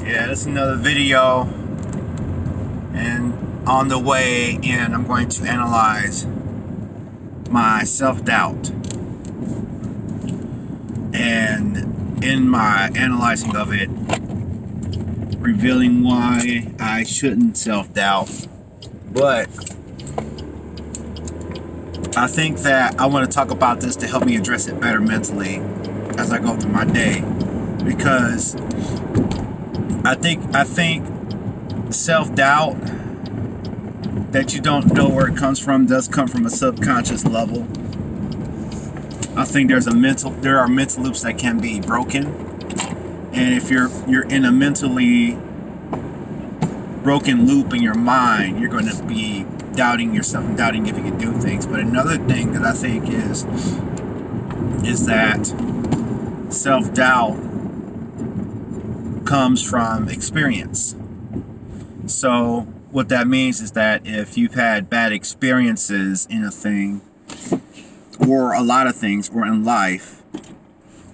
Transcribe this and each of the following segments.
Yeah, it's another video, and on the way in, I'm going to analyze my self-doubt. And in my analyzing of it, revealing why I shouldn't self-doubt. But I think that I want to talk about this to help me address it better mentally as I go through my day. Because I think self-doubt, that you don't know where it comes from, does come from a subconscious level. I think there are mental loops that can be broken, and if you're in a mentally broken loop in your mind, you're going to be doubting yourself and doubting if you can do things. But another thing that I think is that self-doubt comes from experience. So what that means is that if you've had bad experiences in a thing, or a lot of things, or in life,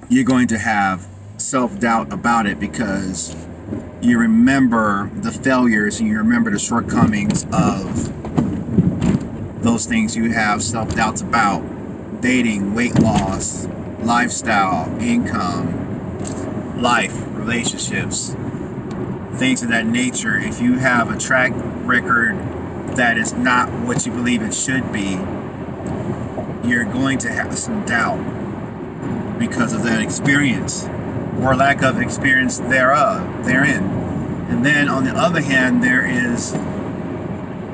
you're going to have self-doubt about it because you remember the failures and you remember the shortcomings of those things you have self-doubts about. Dating, weight loss, lifestyle, income, life, relationships, things of that nature. If you have a track record that is not what you believe it should be, you're going to have some doubt because of that experience or lack of experience therein. And then on the other hand, there is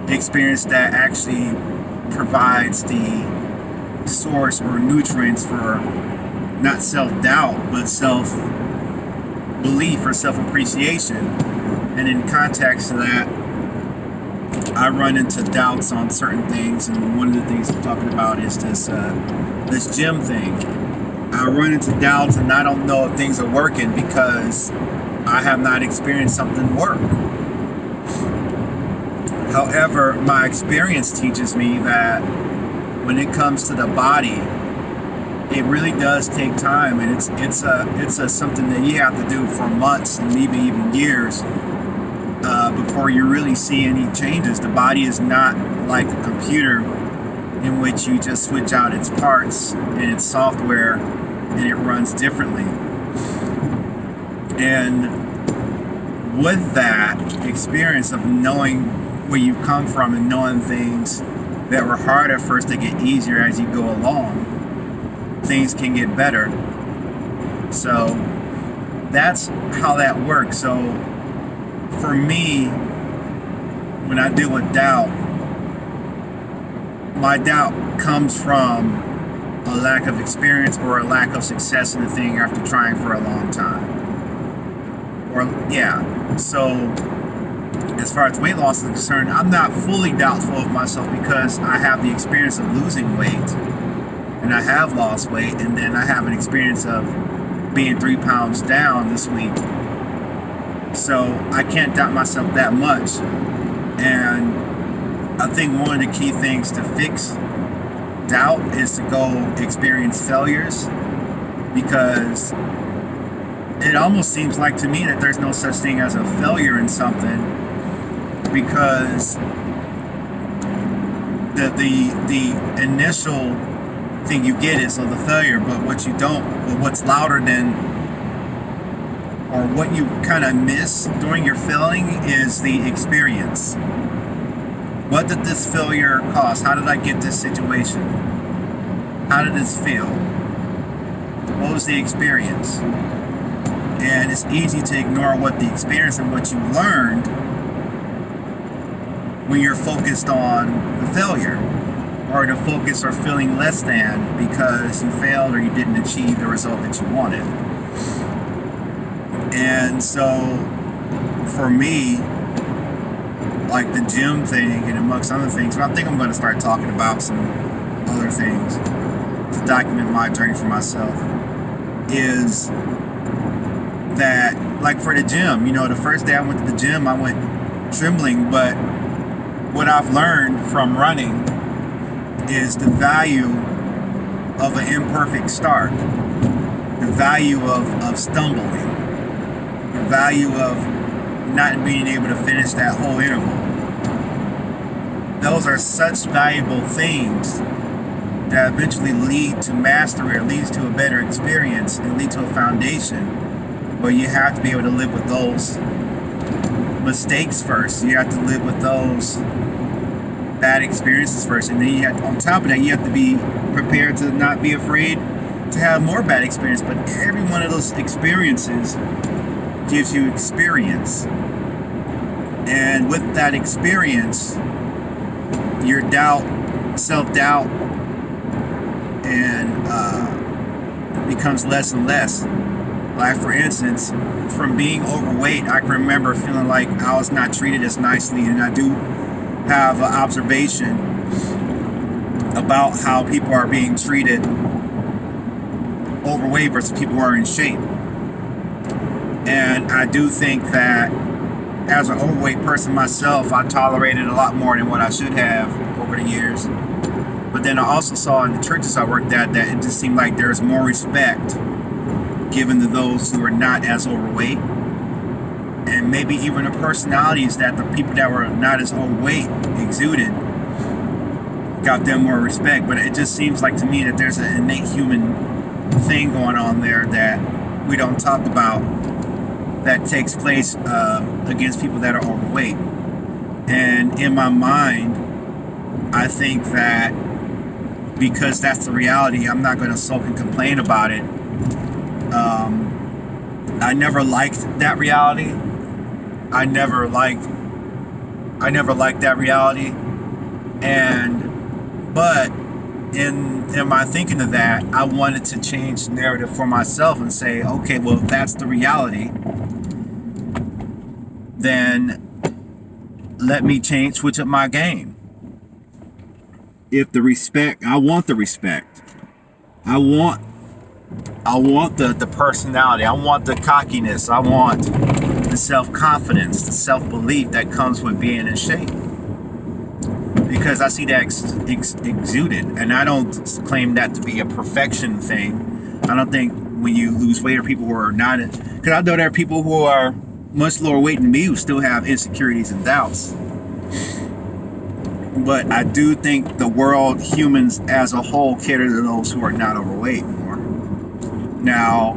experience that actually provides the source or nutrients for not self-doubt but self-belief or self-appreciation. And in context to that, I run into doubts on certain things, and one of the things I'm talking about is this gym thing. I run into doubts and I don't know if things are working because I have not experienced something work. However, my experience teaches me that when it comes to the body, it really does take time, and it's something that you have to do for months and maybe even years before you really see any changes. The body is not like a computer in which you just switch out its parts and its software and it runs differently. And with that experience of knowing where you've come from and knowing things that were hard at first, they get easier as you go along. Things can get better. So that's how that works. So for me, when I deal with doubt, my doubt comes from a lack of experience or a lack of success in the thing after trying for a long time. So as far as weight loss is concerned, I'm not fully doubtful of myself because I have the experience of losing weight, and I have lost weight, and then I have an experience of being 3 pounds down this week. So I can't doubt myself that much. And I think one of the key things to fix doubt is to go experience failures, because it almost seems like to me that there's no such thing as a failure in something, because the initial thing you get is the failure, but what's louder than, or what you kind of miss during your failing, is the experience. What did this failure cost? How did I get this situation? How did this feel? What was the experience? And it's easy to ignore what the experience and what you learned when you're focused on the failure, or the focus or feeling less than because you failed or you didn't achieve the result that you wanted. And so for me, like the gym thing and amongst other things, but I think I'm going to start talking about some other things to document my journey for myself, is that, like for the gym, the first day I went to the gym, I went trembling, but what I've learned from running is the value of an imperfect start, the value of stumbling, the value of not being able to finish that whole interval. Those are such valuable things that eventually lead to mastery or leads to a better experience and lead to a foundation. But you have to be able to live with those mistakes first. You have to live with those bad experiences first, and then you have, on top of that, you have to be prepared to not be afraid to have more bad experience. But every one of those experiences gives you experience, and with that experience, your doubt, self-doubt, and becomes less and less. Like, for instance, from being overweight, I can remember feeling like I was not treated as nicely, and I do have an observation about how people are being treated overweight versus people who are in shape. And I do think that as an overweight person myself, I tolerated a lot more than what I should have over the years. But then I also saw in the churches I worked at that it just seemed like there's more respect given to those who are not as overweight. And maybe even the personalities that the people that were not as overweight exuded got them more respect. But it just seems like to me that there's an innate human thing going on there that we don't talk about, that takes place against people that are overweight. And in my mind, I think that because that's the reality, I'm not going to sulk and complain about it. I never liked that reality. I never liked that reality. But in my thinking of that, I wanted to change the narrative for myself and say, okay, well, if that's the reality, then let me switch up my game. If the respect, I want the respect. I want the personality. I want the cockiness. I want the self-confidence, the self-belief that comes with being in shape. Because I see that exuded, and I don't claim that to be a perfection thing. I don't think when you lose weight or people who are not, because I know there are people who are much lower weight than me who still have insecurities and doubts. But I do think the world, humans as a whole, cater to those who are not overweight more. Now,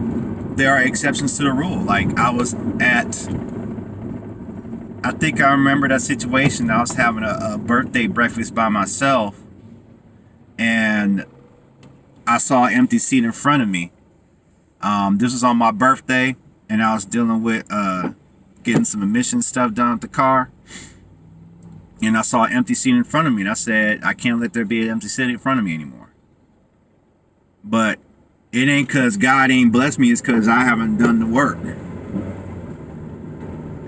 there are exceptions to the rule. Like, I think I remember that situation. I was having a birthday breakfast by myself, and I saw an empty seat in front of me. This was on my birthday, and I was dealing with getting some emission stuff done with the car. And I saw an empty seat in front of me, and I said, I can't let there be an empty seat in front of me anymore. But it ain't because God ain't blessed me, it's because I haven't done the work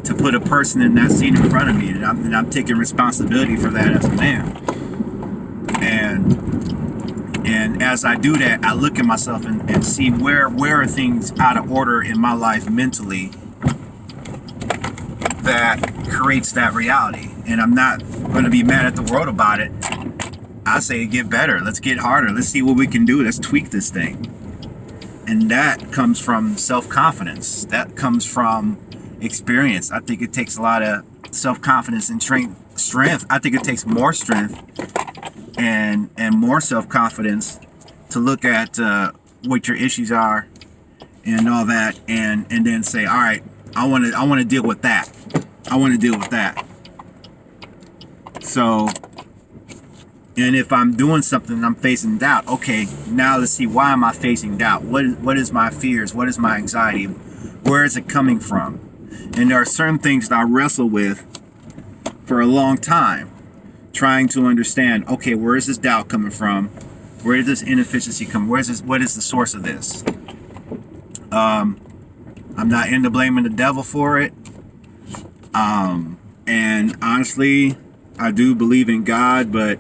to put a person in that seat in front of me, and I'm taking responsibility for that as a man. And as I do that, I look at myself and see where are things out of order in my life mentally that creates that reality. And I'm not going to be mad at the world about it. I say get better. Let's get harder. Let's see what we can do. Let's tweak this thing. And that comes from self-confidence. That comes from experience. I think it takes a lot of self-confidence and strength. I think it takes more strength and more self-confidence to look at what your issues are and all that, and then say, all right, I want to deal with that. I want to deal with that. So, and if I'm doing something and I'm facing doubt, okay, now let's see, why am I facing doubt? What is my fears? What is my anxiety? Where is it coming from? And there are certain things that I wrestle with for a long time, trying to understand, okay, where is this doubt coming from? Where is this inefficiency coming? What is the source of this? I'm not into blaming the devil for it. And honestly, I do believe in God, but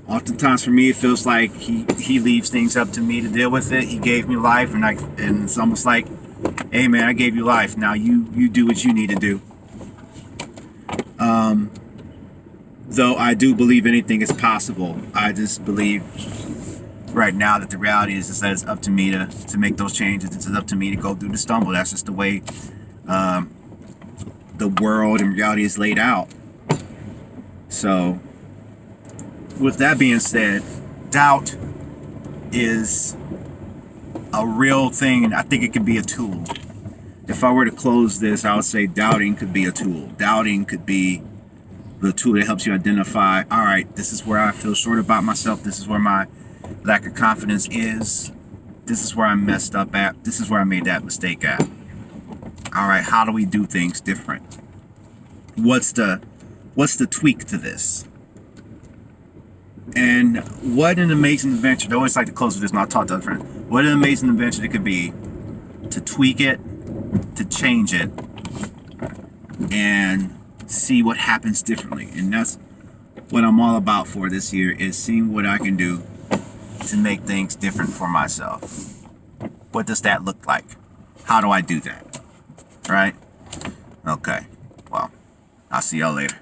oftentimes for me, it feels like he leaves things up to me to deal with it. He gave me life, and it's almost like, hey man, I gave you life. Now you do what you need to do. Though I do believe anything is possible. I just believe right now that the reality is that it's up to me to make those changes. It's up to me to go through the stumble. That's just the way the world and reality is laid out. So, with that being said, doubt is a real thing, and I think it could be a tool. If I were to close this, I would say doubting could be a tool. Doubting could be the tool that helps you identify, all right, this is where I feel short about myself. This is where my lack of confidence is. This is where I messed up at. This is where I made that mistake at. All right, how do we do things different? What's the tweak to this? And what an amazing adventure. I always like to close with this, and I'll talk to other friends. What an amazing adventure it could be to tweak it, to change it, and see what happens differently. And that's what I'm all about for this year, is seeing what I can do to make things different for myself. What does that look like? How do I do that? Right? Okay. Well, I'll see y'all later.